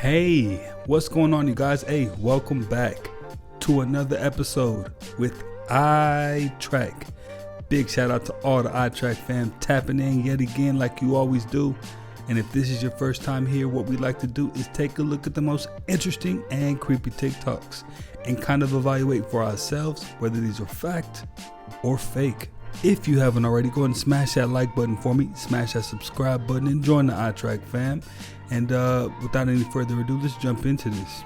Hey, what's going on, you guys? Hey, welcome back to another episode with iTrack. Big shout out to all the iTrack fam tapping in yet again like you always do. And if this is your first time here, what we like to do is take a look at the most interesting and creepy TikToks and kind of evaluate for ourselves whether these are fact or fake. If you haven't already, go ahead and smash that like button for me, smash that subscribe button, and join the iTrack fam. And without any further ado, let's jump into this.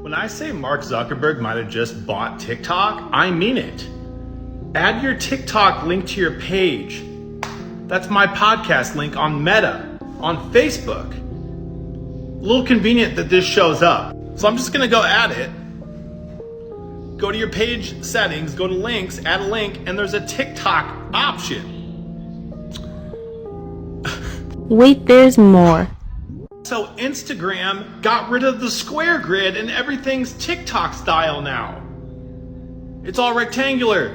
When I say Mark Zuckerberg might have just bought TikTok, I mean it. Add your TikTok link to your page. That's my podcast link on Meta, on Facebook. A little convenient that this shows up. So I'm just gonna go add it. Go to your page settings, go to links, add a link, and there's a TikTok option. Wait, there's more. So Instagram got rid of the square grid and everything's TikTok style now. It's all rectangular.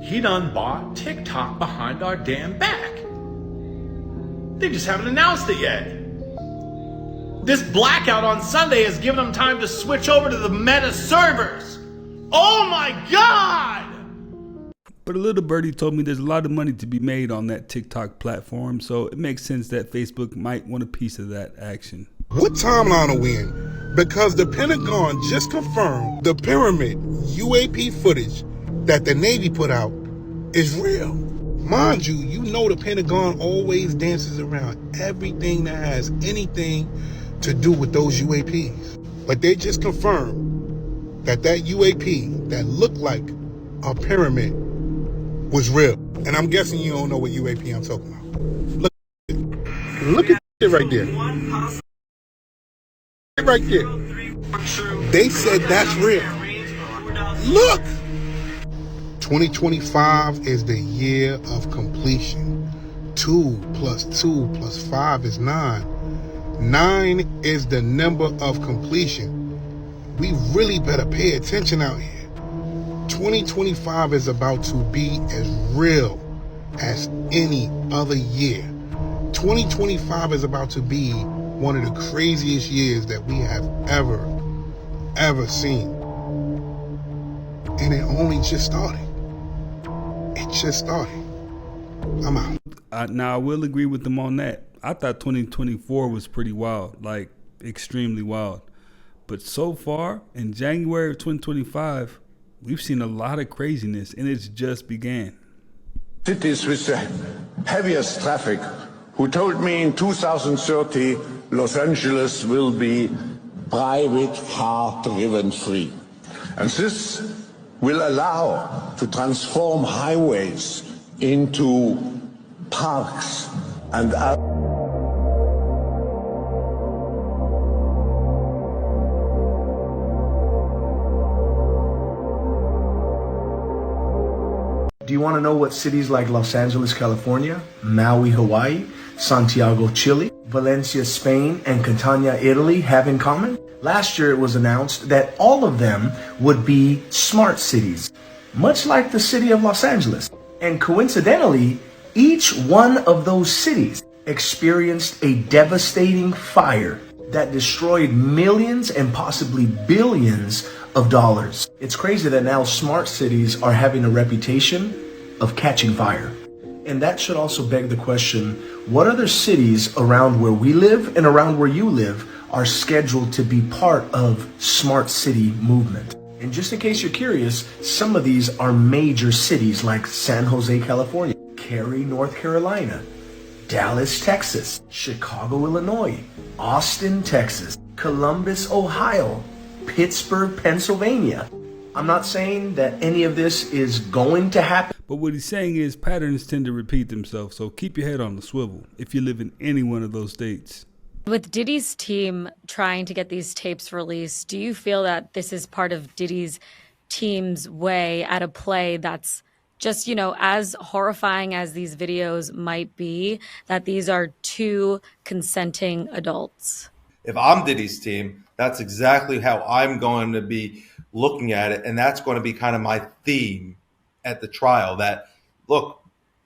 He done bought TikTok behind our damn back. They just haven't announced it yet. This blackout on Sunday has given them time to switch over to the Meta servers. Oh my God! But a little birdie told me there's a lot of money to be made on that TikTok platform, so it makes sense that Facebook might want a piece of that action. What timeline are we in? Because the Pentagon just confirmed the pyramid UAP footage that the Navy put out is real. Mind you, you know the Pentagon always dances around everything that has anything to do with those UAPs. But they just confirmed that UAP that looked like a pyramid was real. And I'm guessing you don't know what UAP I'm talking about. Look at it right there. Right there. They said that's real. Look! 2025 is the year of completion. 2 plus 2 plus 5 is 9. 9 is the number of completion. We really better pay attention out here. 2025 is about to be as real as any other year. 2025 is about to be one of the craziest years that we have ever seen. And it only just started. It just started. I'm out. Now, I will agree with them on that. I thought 2024 was pretty wild, like extremely wild. But so far, in January of 2025, we've seen a lot of craziness, and it's just began. Cities with the heaviest traffic, who told me in 2030 Los Angeles will be private car-driven free. And this will allow to transform highways into parks and Do you want to know what cities like Los Angeles, California, Maui, Hawaii, Santiago, Chile, Valencia, Spain, and Catania, Italy have in common? Last year it was announced that all of them would be smart cities, much like the city of Los Angeles. And coincidentally, each one of those cities experienced a devastating fire that destroyed millions and possibly billions of dollars. It's crazy that now smart cities are having a reputation of catching fire. And that should also beg the question, what other cities around where we live and around where you live are scheduled to be part of smart city movement? And just in case you're curious, some of these are major cities like San Jose, California, Cary, North Carolina, Dallas, Texas, Chicago, Illinois, Austin, Texas, Columbus, Ohio, Pittsburgh, Pennsylvania. I'm not saying that any of this is going to happen. But what he's saying is patterns tend to repeat themselves, so keep your head on the swivel if you live in any one of those states. With Diddy's team trying to get these tapes released, do you feel that this is part of Diddy's team's way at a play that's just, you know, as horrifying as these videos might be, that these are two consenting adults? If I'm Diddy's team, that's exactly how I'm going to be looking at it. And that's going to be kind of my theme at the trial, that, look,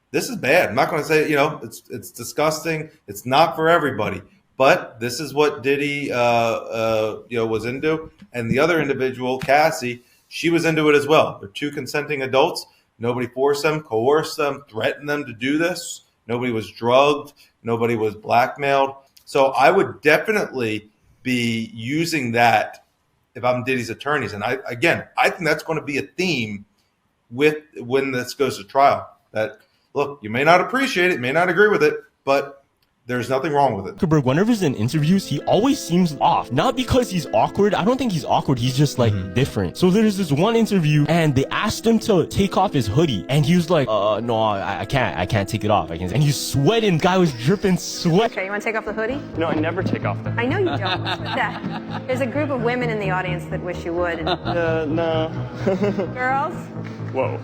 this is bad. I'm not going to say, you know, it's disgusting. It's not for everybody. But this is what Diddy, was into. And the other individual, Cassie, she was into it as well. They're two consenting adults. Nobody forced them, coerced them, threatened them to do this. Nobody was drugged. Nobody was blackmailed. So I would definitely be using that if I'm Diddy's attorneys. And I think that's going to be a theme with when this goes to trial. That, look, you may not appreciate it, may not agree with it, but there's nothing wrong with it. Zuckerberg, whenever he's in interviews, he always seems off. Not because he's awkward. I don't think he's awkward. He's just like different. So there's this one interview and they asked him to take off his hoodie. And he was like, no, I can't take it off. And he's sweating. Guy was dripping sweat. Okay, you want to take off the hoodie? No, I never take off the hoodie. I know you don't. What's with that? There's a group of women in the audience that wish you would. No. Girls? Whoa.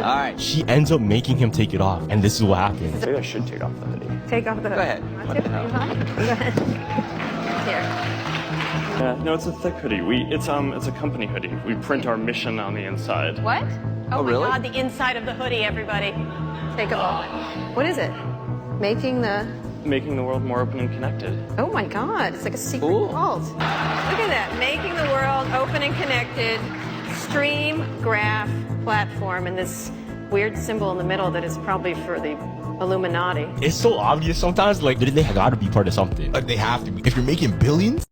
All right. She ends up making him take it off. And this is what happens. Maybe I should take off the hoodie. Take off the hoodie. Go ahead. Want to? Are you hot? Go ahead. Here. Yeah, no, it's a thick hoodie. It's a company hoodie. We print our mission on the inside. What? Oh my really? God, the inside of the hoodie, everybody. Take it off. What is it? Making the world more open and connected. Oh my God, it's like a secret vault. Look at that. Making the world open and connected. Stream, graph, platform, and this weird symbol in the middle that is probably for the Illuminati. It's so obvious sometimes, like, they gotta be part of something. They have to be. If you're making billions.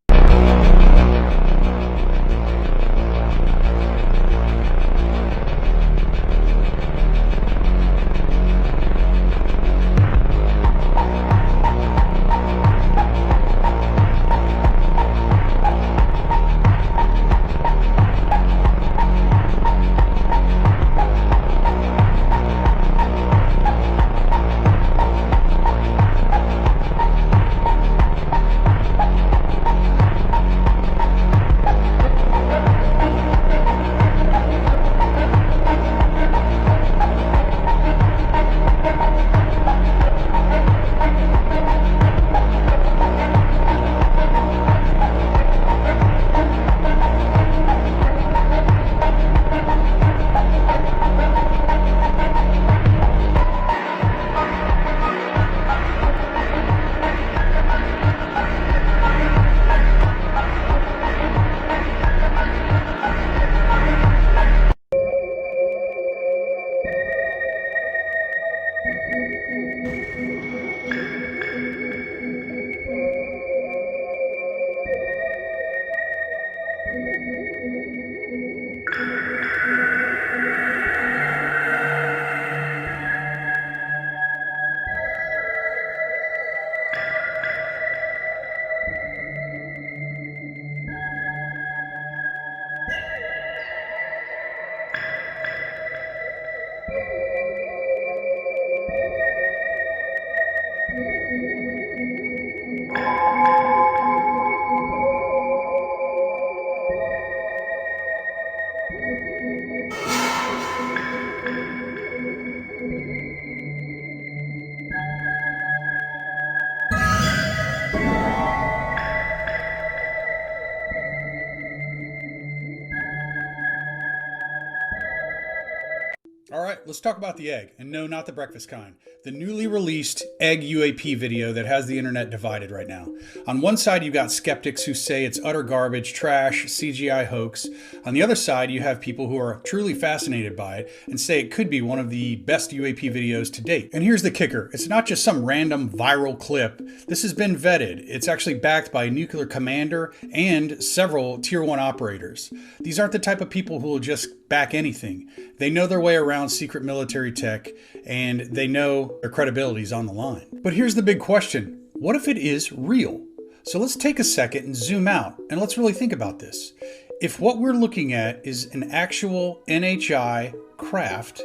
All right, let's talk about the egg. And no, not the breakfast kind. The newly released egg UAP video that has the internet divided right now. On one side, you've got skeptics who say it's utter garbage, trash, CGI hoax. On the other side, you have people who are truly fascinated by it and say it could be one of the best UAP videos to date. And here's the kicker. It's not just some random viral clip. This has been vetted. It's actually backed by a nuclear commander and several tier 1 operators. These aren't the type of people who will just back anything. They know their way around secret military tech, and they know their credibility is on the line. But here's the big question. What if it is real? So let's take a second and zoom out, and let's really think about this. If what we're looking at is an actual NHI craft,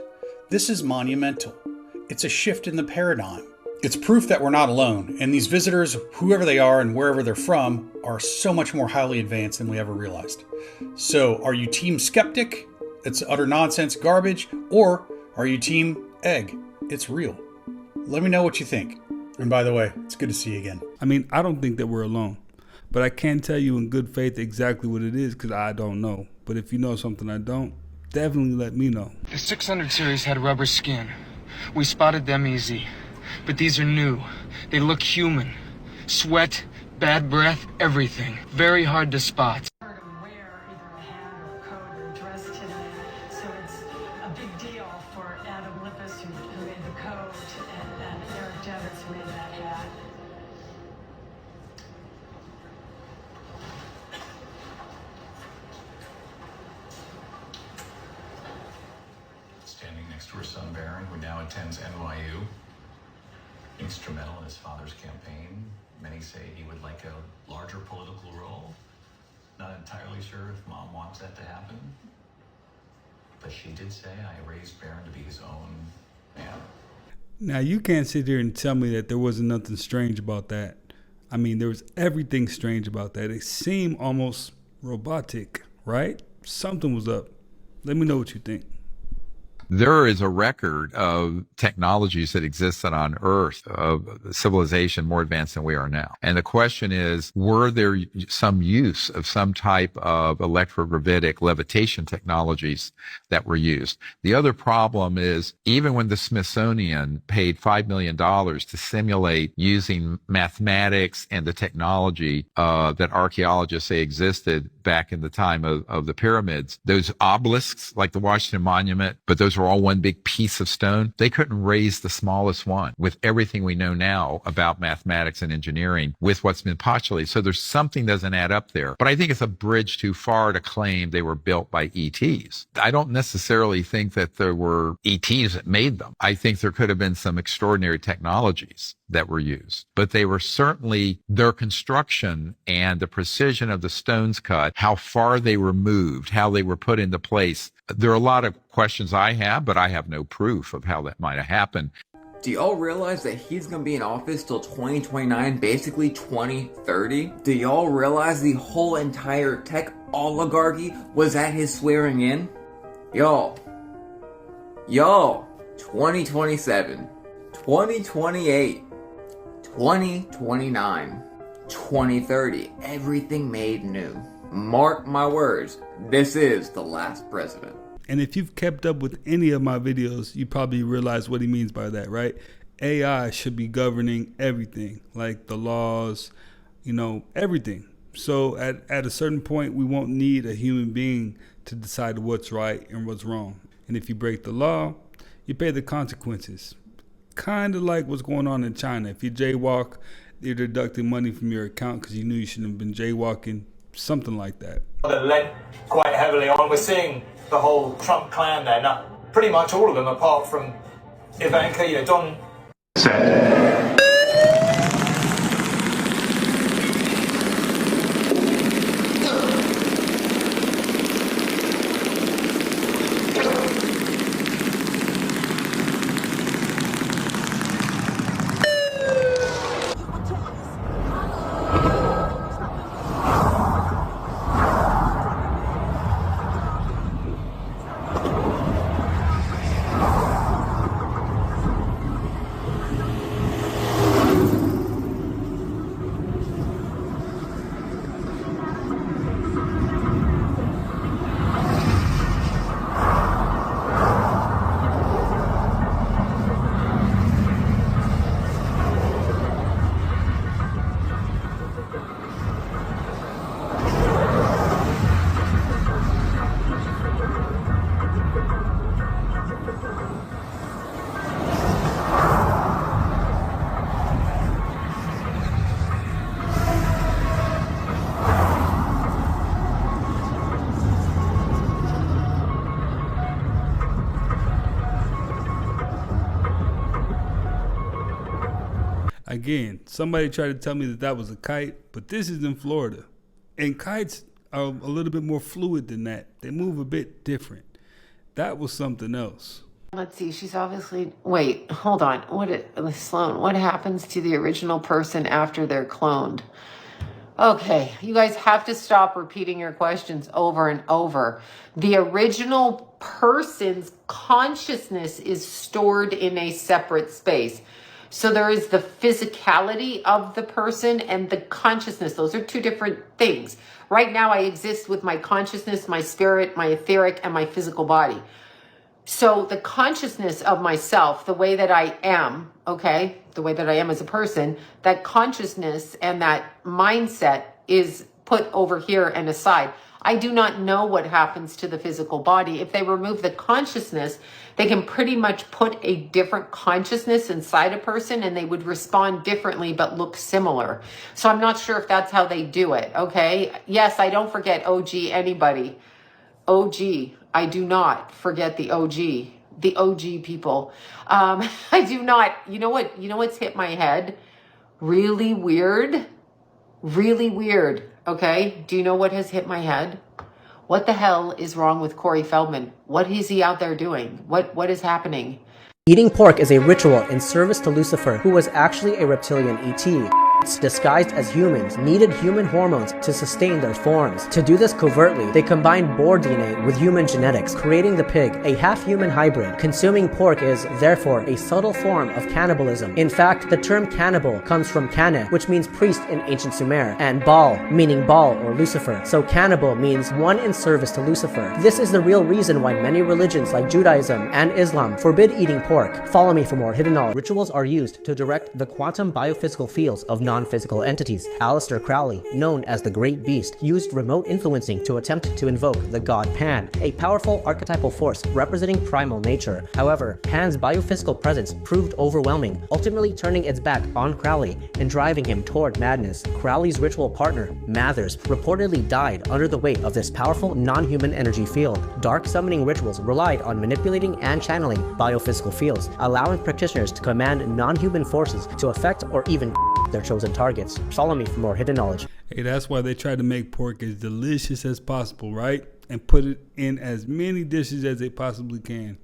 this is monumental. It's a shift in the paradigm. It's proof that we're not alone, and these visitors, whoever they are and wherever they're from, are so much more highly advanced than we ever realized. So are you team skeptic? It's utter nonsense, garbage, or are you team egg? It's real. Let me know what you think. And by the way, it's good to see you again. I mean, I don't think that we're alone, but I can tell you in good faith exactly what it is because I don't know. But if you know something I don't, definitely let me know. The 600 series had rubber skin. We spotted them easy. But these are new. They look human. Sweat, bad breath, everything. Very hard to spot. Standing next to her son Baron, who now attends NYU. Instrumental in his father's campaign. Many say he would like a larger political role. Not entirely sure if Mom wants that to happen. But she did say I raised Baron to be his own man. Now, you can't sit here and tell me that there wasn't nothing strange about that. I mean, there was everything strange about that. It seemed almost robotic, right? Something was up. Let me know what you think. There is a record of technologies that existed on Earth, of civilization more advanced than we are now. And the question is, were there some use of some type of electrogravitic levitation technologies that were used? The other problem is, even when the Smithsonian paid $5 million to simulate using mathematics and the technology that archaeologists say existed back in the time of the pyramids, those obelisks like the Washington Monument, but those were all one big piece of stone. They couldn't raise the smallest one with everything we know now about mathematics and engineering with what's been postulated. So there's something doesn't add up there. But I think it's a bridge too far to claim they were built by ETs. I don't necessarily think that there were ETs that made them. I think there could have been some extraordinary technologies that were used, but they were certainly, their construction and the precision of the stones cut, how far they were moved, how they were put into place. There are a lot of questions I have, but I have no proof of how that might have happened. Do y'all realize that he's gonna be in office till 2029, basically 2030? Do y'all realize the whole entire tech oligarchy was at his swearing in? Y'all, 2027, 2028, 2029, 2030, everything made new. Mark my words, this is the last president. And if you've kept up with any of my videos, you probably realize what he means by that, right? AI should be governing everything, like the laws, everything. So at a certain point, we won't need a human being to decide what's right and what's wrong. And if you break the law, you pay the consequences. Kind of like what's going on in China. If you jaywalk, they're deducting money from your account because you knew you shouldn't have been jaywalking, something like that. That led quite heavily on. We're seeing the whole Trump clan there. Now, pretty much all of them, apart from Ivanka, Don. Again, somebody tried to tell me that was a kite, but this is in Florida. And kites are a little bit more fluid than that. They move a bit different. That was something else. Let's see, she's obviously... Wait, hold on. Sloan, what happens to the original person after they're cloned? Okay, you guys have to stop repeating your questions over and over. The original person's consciousness is stored in a separate space. So there is the physicality of the person and the consciousness. Those are two different things. Right now I exist with my consciousness, my spirit, my etheric, and my physical body. So the consciousness of myself, the way that I am, okay, the way that I am as a person, that consciousness and that mindset is put over here and aside. I do not know what happens to the physical body. If they remove the consciousness, they can pretty much put a different consciousness inside a person and they would respond differently but look similar. So I'm not sure if that's how they do it, okay? Yes, I don't forget OG anybody. OG, I do not forget the OG people. I do not. You know what's hit my head? Really weird, okay? Do you know what has hit my head? What the hell is wrong with Corey Feldman? What is he out there doing? What is happening? Eating pork is a ritual in service to Lucifer, who was actually a reptilian ET. Disguised as humans, needed human hormones to sustain their forms. To do this covertly, they combined boar DNA with human genetics, creating the pig, a half-human hybrid. Consuming pork is, therefore, a subtle form of cannibalism. In fact, the term cannibal comes from Caneh, which means priest in ancient Sumer, and Baal, meaning Baal or Lucifer. So cannibal means one in service to Lucifer. This is the real reason why many religions like Judaism and Islam forbid eating pork. Follow me for more hidden knowledge. Rituals are used to direct the quantum biophysical fields of non-physical entities. Aleister Crowley, known as the Great Beast, used remote influencing to attempt to invoke the god Pan, a powerful archetypal force representing primal nature. However, Pan's biophysical presence proved overwhelming, ultimately turning its back on Crowley and driving him toward madness. Crowley's ritual partner, Mathers, reportedly died under the weight of this powerful non-human energy field. Dark summoning rituals relied on manipulating and channeling biophysical fields, allowing practitioners to command non-human forces to affect or even their chosen targets. Follow me for more hidden knowledge. Hey, that's why they try to make pork as delicious as possible, right? And put it in as many dishes as they possibly can.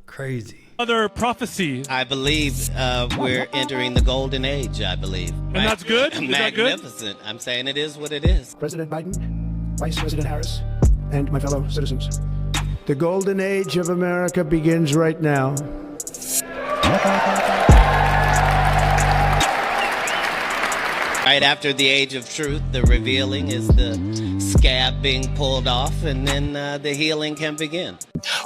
Crazy. Other prophecies. I believe we're entering the golden age, I believe. And that's good? Is that good? Magnificent. I'm saying it is what it is. President Biden, Vice President Harris, and my fellow citizens. The golden age of America begins right now. Right after the age of truth, the revealing is the scab being pulled off, and then the healing can begin.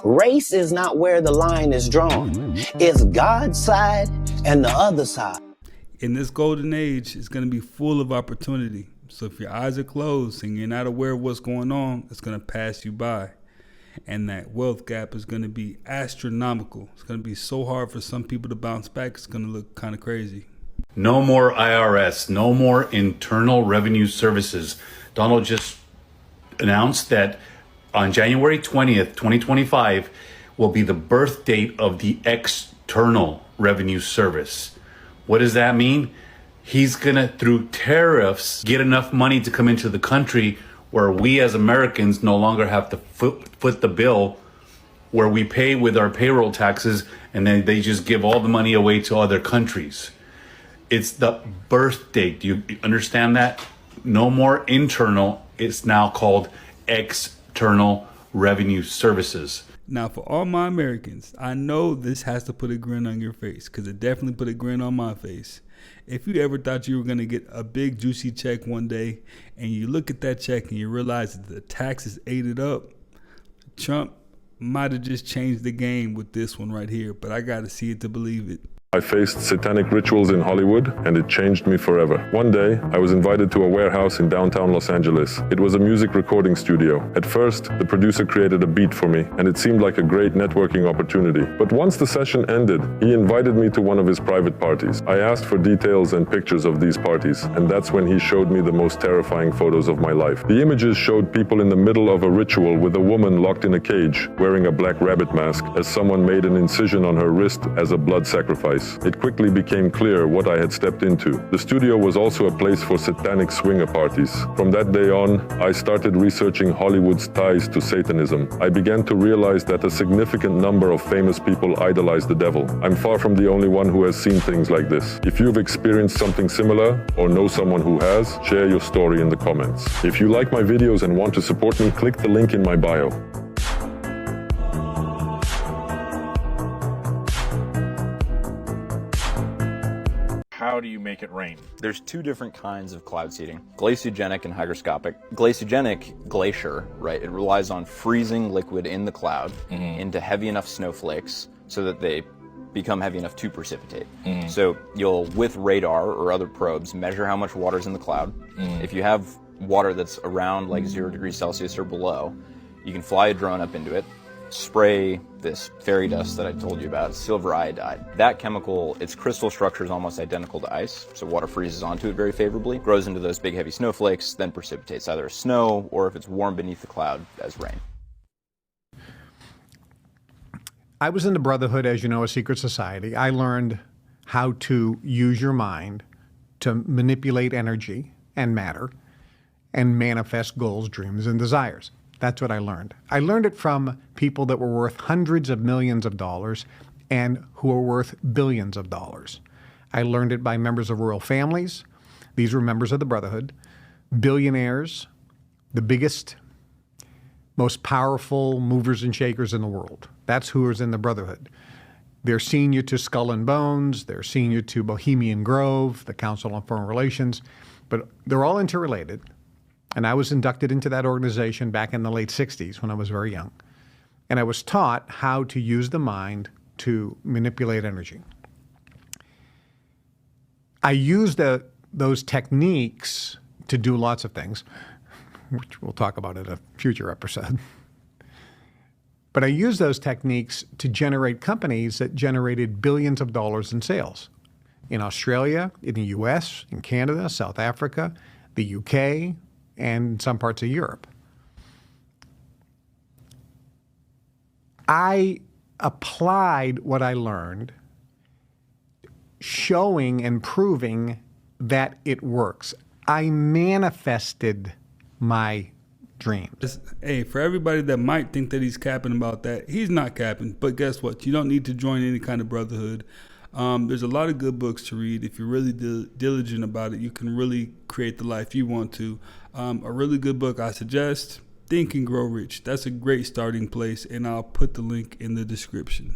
Race is not where the line is drawn. It's God's side and the other side. In this golden age, it's going to be full of opportunity. So if your eyes are closed and you're not aware of what's going on, it's going to pass you by. And that wealth gap is going to be astronomical. It's going to be so hard for some people to bounce back. It's going to look kind of crazy. No more IRS, no more Internal Revenue Services. Donald just announced that on January 20th, 2025 will be the birth date of the External Revenue Service. What does that mean? He's gonna, through tariffs, get enough money to come into the country where we as Americans no longer have to foot the bill, where we pay with our payroll taxes and then they just give all the money away to other countries. It's the birth date. Do you understand that? No more internal. It's now called External Revenue Services. Now, for all my Americans, I know this has to put a grin on your face, because it definitely put a grin on my face. If you ever thought you were going to get a big juicy check one day and you look at that check and you realize that the taxes ate it up, Trump might have just changed the game with this one right here, but I got to see it to believe it. I faced satanic rituals in Hollywood, and it changed me forever. One day, I was invited to a warehouse in downtown Los Angeles. It was a music recording studio. At first, the producer created a beat for me, and it seemed like a great networking opportunity. But once the session ended, he invited me to one of his private parties. I asked for details and pictures of these parties, and that's when he showed me the most terrifying photos of my life. The images showed people in the middle of a ritual with a woman locked in a cage, wearing a black rabbit mask, as someone made an incision on her wrist as a blood sacrifice. voice, it quickly became clear what I had stepped into. The studio was also a place for satanic swinger parties. From that day on, I started researching Hollywood's ties to Satanism. I began to realize that a significant number of famous people idolize the devil. I'm far from the only one who has seen things like this. If you've experienced something similar or know someone who has, share your story in the comments. If you like my videos and want to support me, click the link in my bio. How do you make it rain? There's two different kinds of cloud seeding, glaciogenic and hygroscopic. Glaciogenic, glacier, right? It relies on freezing liquid in the cloud into heavy enough snowflakes so that they become heavy enough to precipitate. So you'll, with radar or other probes, measure how much water's in the cloud. If you have water that's around like 0 degrees Celsius or below, you can fly a drone up into it, spray this fairy dust that I told you about, silver iodide. That chemical, its crystal structure is almost identical to ice, so water freezes onto it very favorably, grows into those big heavy snowflakes, then precipitates either as snow or, if it's warm beneath the cloud, as rain. I was in the Brotherhood, as you know, a secret society. I learned how to use your mind to manipulate energy and matter and manifest goals, dreams, and desires. That's what I learned. I learned it from people that were worth hundreds of millions of dollars and who were worth billions of dollars. I learned it by members of royal families. These were members of the Brotherhood. Billionaires, the biggest, most powerful movers and shakers in the world. That's who is in the Brotherhood. They're senior to Skull and Bones. They're senior to Bohemian Grove, the Council on Foreign Relations. But they're all interrelated. And I was inducted into that organization back in the late 60s when I was very young. And I was taught how to use the mind to manipulate energy. I used those techniques to do lots of things, which we'll talk about in a future episode. But I used those techniques to generate companies that generated billions of dollars in sales. In Australia, in the US, in Canada, South Africa, the UK, and some parts of Europe. I applied what I learned, showing and proving that it works. I manifested my dreams. Hey, for everybody that might think that he's capping about that, he's not capping. But guess what? You don't need to join any kind of brotherhood. There's a lot of good books to read. If you're really diligent about it, you can really create the life you want to. A really good book I suggest, Think and Grow Rich. That's a great starting place, and I'll put the link in the description.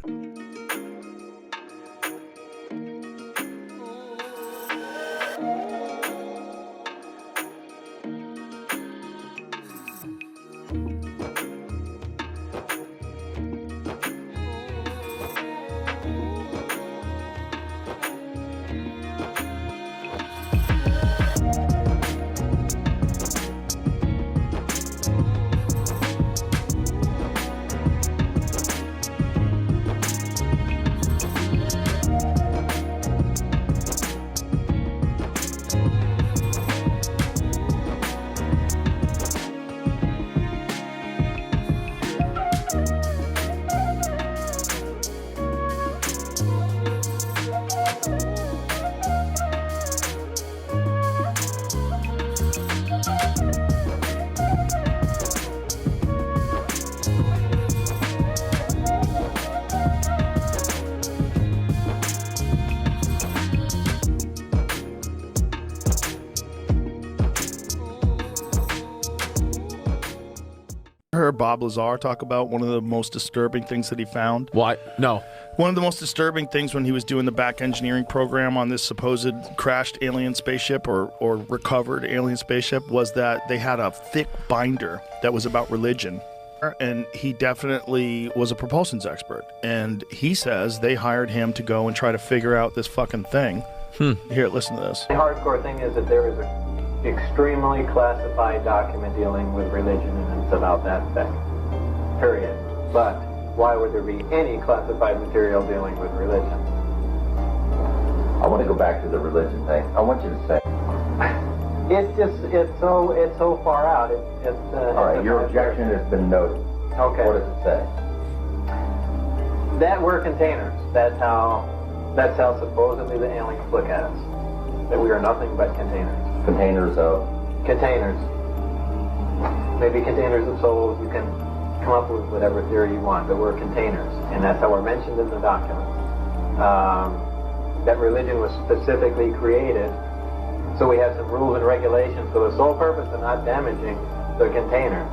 Heard Bob Lazar talk about one of the most disturbing things that he found? What? No. One of the most disturbing things when he was doing the back engineering program on this supposed crashed alien spaceship or recovered alien spaceship was that they had a thick binder that was about religion. And he definitely was a propulsions expert. And he says they hired him to go and try to figure out this fucking thing. Here, listen to this. The hardcore thing is that there is an extremely classified document dealing with religion, and it's about that thing. Period. But why would there be any classified material dealing with religion? I want to go back to the religion thing. I want you to say. It's so far out. All right, your objection has been noted. Okay. What does it say? That we're containers. That's how That's how supposedly the aliens look at us. That we are nothing but containers. Containers of? Containers. Maybe containers of souls. You can come up with whatever theory you want, but we're containers. And that's how we're mentioned in the documents. That religion was specifically created so we have some rules and regulations for the sole purpose of not damaging the containers.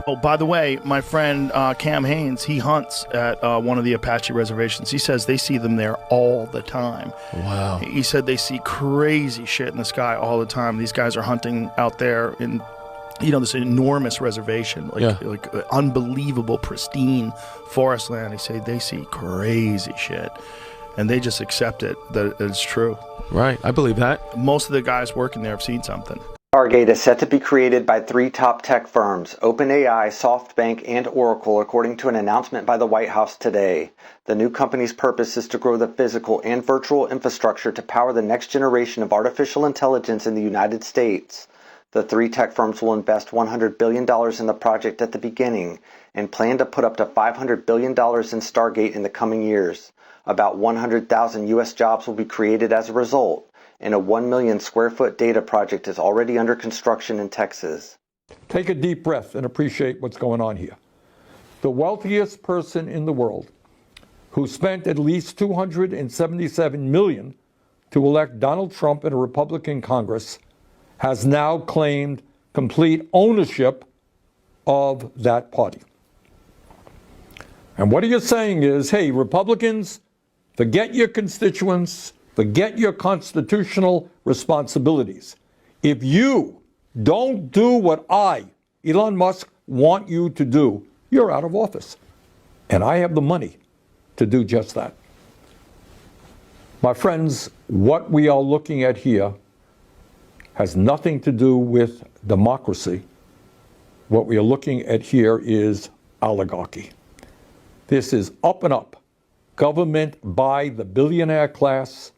Oh, by the way, my friend Cam Haynes, he hunts at one of the Apache reservations. He says they see them there all the time. Wow. He said they see crazy shit in the sky all the time. These guys are hunting out there in, this enormous reservation, like unbelievable, pristine forest land. He said they see crazy shit, and they just accept it that it's true. Right, I believe that. Most of the guys working there have seen something. Stargate is set to be created by 3 top tech firms, OpenAI, SoftBank, and Oracle, according to an announcement by the White House today. The new company's purpose is to grow the physical and virtual infrastructure to power the next generation of artificial intelligence in the United States. The 3 tech firms will invest $100 billion in the project at the beginning and plan to put up to $500 billion in Stargate in the coming years. About 100,000 U.S. jobs will be created as a result, and a 1 million square foot data project is already under construction in Texas. Take a deep breath and appreciate what's going on here. The wealthiest person in the world, who spent at least $277 million to elect Donald Trump in a Republican Congress, has now claimed complete ownership of that party. And what you're saying is, hey, Republicans, forget your constituents, forget your constitutional responsibilities. If you don't do what I, Elon Musk, want you to do, you're out of office. And I have the money to do just that. My friends, what we are looking at here has nothing to do with democracy. What we are looking at here is oligarchy. This is up and up. Government by the billionaire class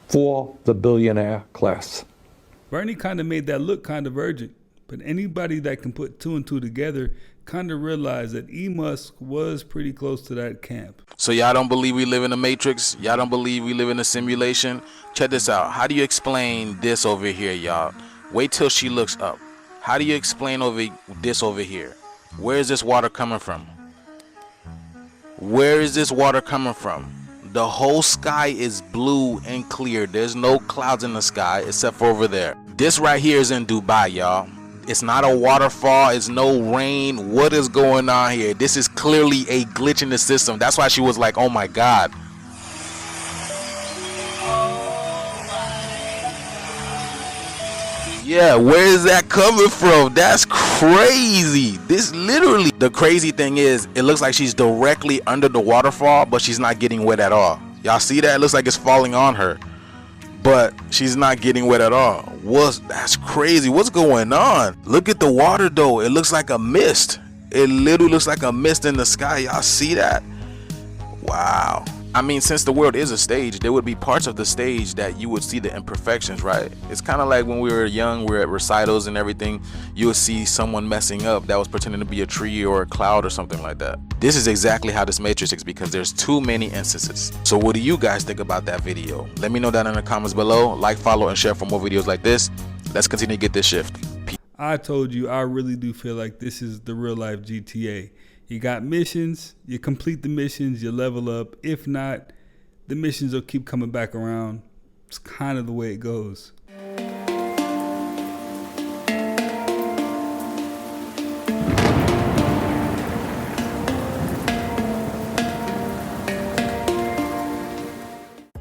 for the billionaire class. Bernie kind of made that look kind of urgent, but anybody that can put 2 and 2 together kind of realized that Musk was pretty close to that camp. So y'all don't believe we live in a matrix? Y'all don't believe we live in a simulation? Check this out. How do you explain this over here, y'all? Wait till she looks up. How do you explain this over here? Where is this water coming from? Where is this water coming from? The whole sky is blue and clear. There's no clouds in the sky except for over there. This right here is in Dubai, y'all. It's not a waterfall. It's no rain. What is going on here? This is clearly a glitch in the system. That's why she was like, oh my God. Yeah, where is that coming from? That's crazy. This literally, the crazy thing is, it looks like she's directly under the waterfall, but she's not getting wet at all. Y'all see that? It looks like it's falling on her, but she's not getting wet at all. That's crazy. What's going on? Look at the water though. It looks like a mist. It literally looks like a mist in the sky. Y'all see that? Wow. I mean, since the world is a stage, there would be parts of the stage that you would see the imperfections, right? It's kind of like when we were young, we were at recitals and everything, you would see someone messing up that was pretending to be a tree or a cloud or something like that. This is exactly how this matrix is, because there's too many instances. So what do you guys think about that video? Let me know down in the comments below. Like, follow, and share for more videos like this. Let's continue to get this shift. I told you, I really do feel like this is the real life GTA. You got missions, you complete the missions, you level up. If not, the missions will keep coming back around. It's kind of the way it goes.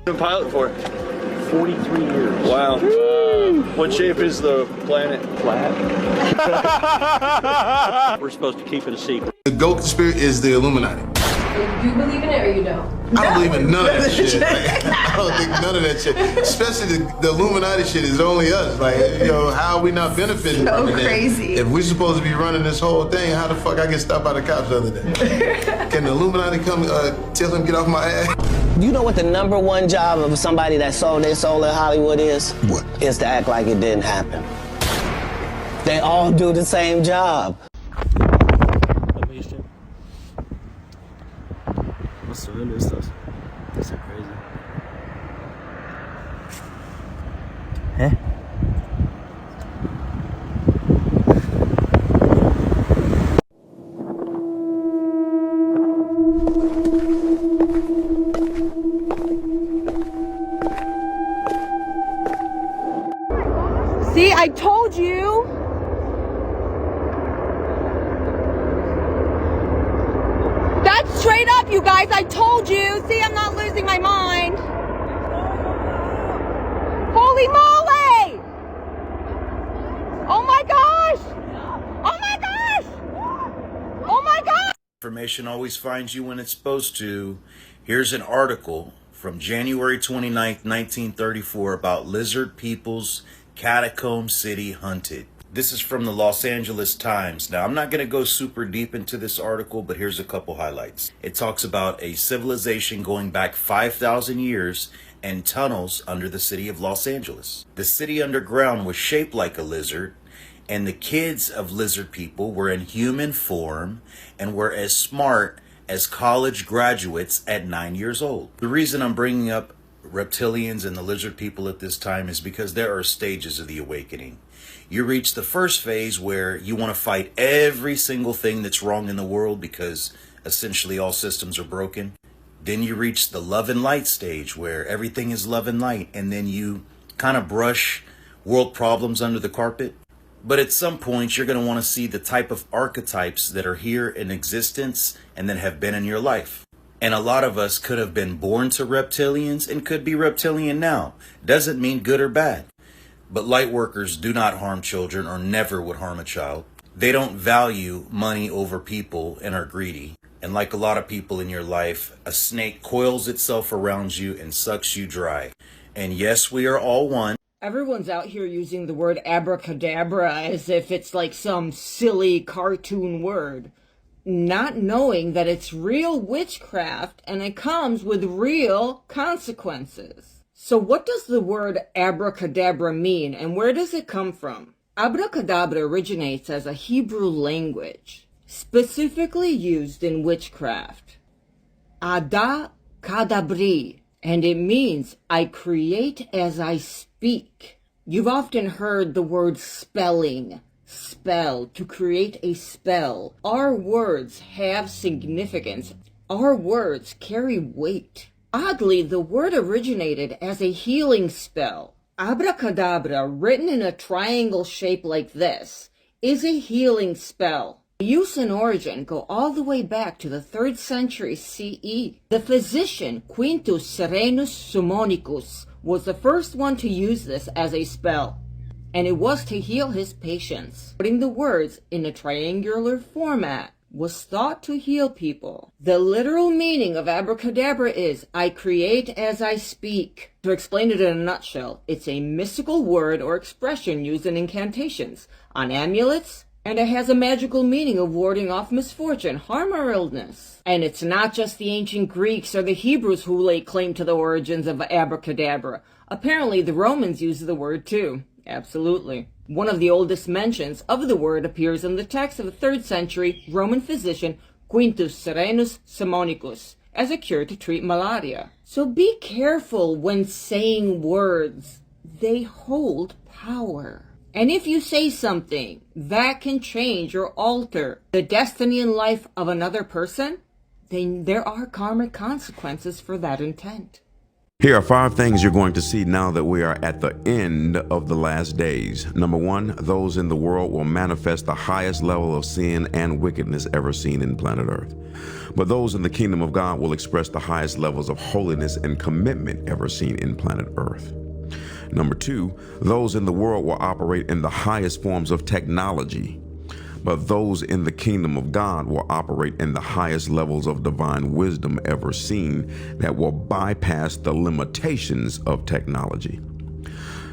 Been pilot for 43 years. Wow. What shape is the planet? Flat. We're supposed to keep it a secret. The GOAT spirit is the Illuminati. You believe in it or you don't? I don't believe in none of that shit. Like, I don't think none of that shit. Especially the Illuminati shit is only us. Like, how are we not benefiting from it? So crazy. If we're supposed to be running this whole thing, how the fuck I get stopped by the cops the other day? Can the Illuminati come tell him get off my ass? Do you know what the #1 job of somebody that sold their soul in Hollywood is? What? Is to act like it didn't happen. They all do the same job. Was zur Hölle ist das? Das ist ja crazy. See, I told you. That's straight up, you guys. I told you. See, I'm not losing my mind. Holy moly! Oh my gosh! Oh my gosh! Oh my gosh! Information always finds you when it's supposed to. Here's an article from January 29th, 1934 about lizard people's Catacomb City hunted. This is from the Los Angeles Times. Now, I'm not going to go super deep into this article, but here's a couple highlights. It talks about a civilization going back 5,000 years and tunnels under the city of Los Angeles. The city underground was shaped like a lizard, and the kids of lizard people were in human form and were as smart as college graduates at 9 years old. The reason I'm bringing up reptilians and the lizard people at this time is because there are stages of the awakening. You reach the first phase where you want to fight every single thing that's wrong in the world because essentially all systems are broken. Then you reach the love and light stage where everything is love and light, and then you kind of brush world problems under the carpet. But at some point you're going to want to see the type of archetypes that are here in existence and that have been in your life. And a lot of us could have been born to reptilians and could be reptilian now. Doesn't mean good or bad. But light workers do not harm children or never would harm a child. They don't value money over people and are greedy. And like a lot of people in your life, a snake coils itself around you and sucks you dry. And yes, we are all one. Everyone's out here using the word abracadabra as if it's like some silly cartoon word, not knowing that it's real witchcraft and it comes with real consequences. So what does the word abracadabra mean, and where does it come from? Abracadabra originates as a Hebrew language, specifically used in witchcraft. Ada kadabri, and it means I create as I speak. You've often heard the word spelling, spell, to create a spell. Our words have significance. Our words carry weight. Oddly, the word originated as a healing spell. Abracadabra, written in a triangle shape like this, is a healing spell. The use and origin go all the way back to the 3rd century CE. The physician Quintus Serenus Summonicus was the first one to use this as a spell, and it was to heal his patients. Putting the words in a triangular format was thought to heal people. The literal meaning of abracadabra is, I create as I speak. To explain it in a nutshell, it's a mystical word or expression used in incantations, on amulets, and it has a magical meaning of warding off misfortune, harm, or illness. And it's not just the ancient Greeks or the Hebrews who lay claim to the origins of abracadabra. Apparently the Romans used the word too. Absolutely. One of the oldest mentions of the word appears in the text of the 3rd century Roman physician Quintus Serenus Summonicus as a cure to treat malaria. So be careful when saying words. They hold power. And if you say something that can change or alter the destiny and life of another person, then there are karmic consequences for that intent. Here are 5 things you're going to see now that we are at the end of the last days. Number 1, those in the world will manifest the highest level of sin and wickedness ever seen in planet Earth. But those in the kingdom of God will express the highest levels of holiness and commitment ever seen in planet Earth. Number 2, those in the world will operate in the highest forms of technology. But those in the kingdom of God will operate in the highest levels of divine wisdom ever seen that will bypass the limitations of technology.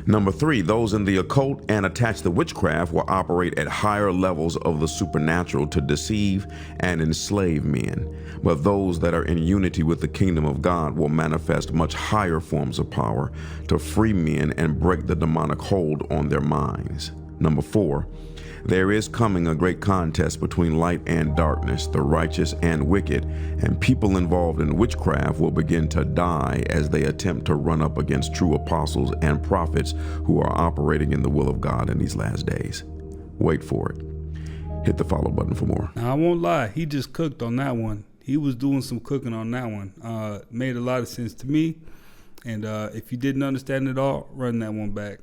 Number 3, those in the occult and attached to witchcraft will operate at higher levels of the supernatural to deceive and enslave men. But those that are in unity with the kingdom of God will manifest much higher forms of power to free men and break the demonic hold on their minds. Number 4, There is coming a great contest between light and darkness, the righteous and wicked, and people involved in witchcraft will begin to die as they attempt to run up against true apostles and prophets who are operating in the will of God in these last days. Wait for it. Hit the follow button for more. Now, I won't lie, he just cooked on that one. He was doing some cooking on that one. Made a lot of sense to me. And if you didn't understand it all, run that one back.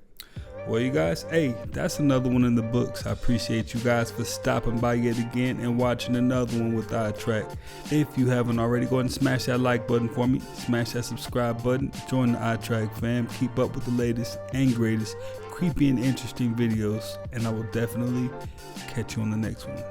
Well, you guys, hey, that's another one in the books. I appreciate you guys for stopping by yet again and watching another one with iTrack. If you haven't already, go ahead and smash that like button for me. Smash that subscribe button. Join the iTrack fam. Keep up with the latest and greatest creepy and interesting videos. And I will definitely catch you on the next one.